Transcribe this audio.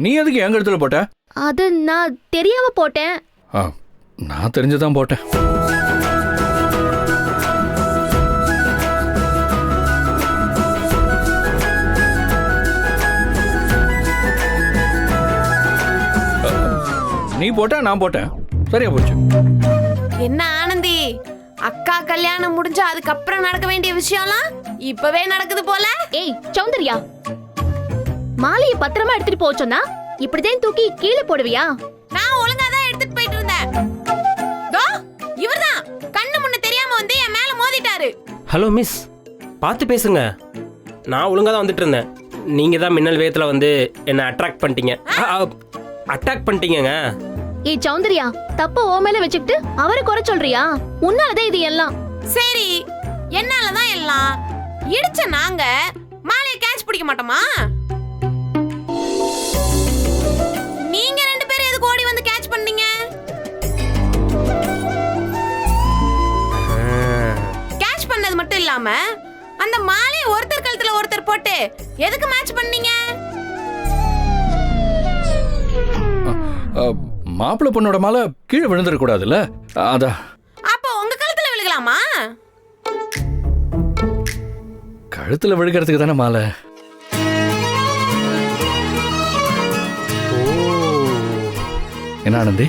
நீ எதுக்கு என் கழுத்துல போட்ட? அது நான் தெரியாம போட்டேன். நான் தெரிஞ்சுதான் போட்டேன். நீ போட்ட, நான் போட்டேன், சரியா போச்சு. என்ன ஆனந்தி, அக்கா கல்யாணம் முடிஞ்சா அதுக்கப்புறம் நடக்க வேண்டிய விஷயம்லாம் இப்பவே நடக்குது போல. ஏய் சௌந்தர்யா, மாலையை பத்திரமா எடுத்துட்டு போச்சோன்னா இப்படிதான் தூக்கி கீழே போடுவியா? நான் ஒழுங்கா தான் எடுத்துட்டு போயிட்டு இருந்தேன். தோ இவர்தான் கண்ணு முன்ன தெரியாம வந்து என் மேல மோதிட்டாரு. ஹலோ மிஸ், பார்த்து பேசுங்க. நான் ஒழுங்கா தான் வந்துட்டு இருந்தேன். நீங்க தான் மின்னல் வேகத்துல வந்து என்ன அட்ராக்ட் பண்ணிட்டீங்க. அட்டாக் பண்ணிட்டீங்கங்க. ஏய் சௌந்தர்யா, தப்ப ஓ மேல வச்சுக்கிட்டு அவரை குறை சொல்றியா? உன்னாலதான் இது எல்லாம். சரி, என்னாலதான் எல்லாம். இடிச்ச நாங்க மாலையை கேட்ச் பிடிக்க மாட்டோமா? நீங்க ரெண்டு பேரும் எதுக்கு ஓடி வந்து கேட்ச் பண்ணீங்க? கேட்ச் பண்ணது மட்டும் இல்லாம அந்த மாலையை ஒருத்தர் கழுத்துல ஒருத்தர் போட்டு எதுக்கு மேட்ச் பண்ணீங்க? மாப்பிள்ளை பொண்ணோட மாலை கீழே விழுந்துடக்கூடாதுல்ல, அதான். அப்போ உங்க கழுத்துல விழுகலாமா? கழுத்துல விழுகிறதுக்கு தானே மாலை. என்ன ஆனந்தி,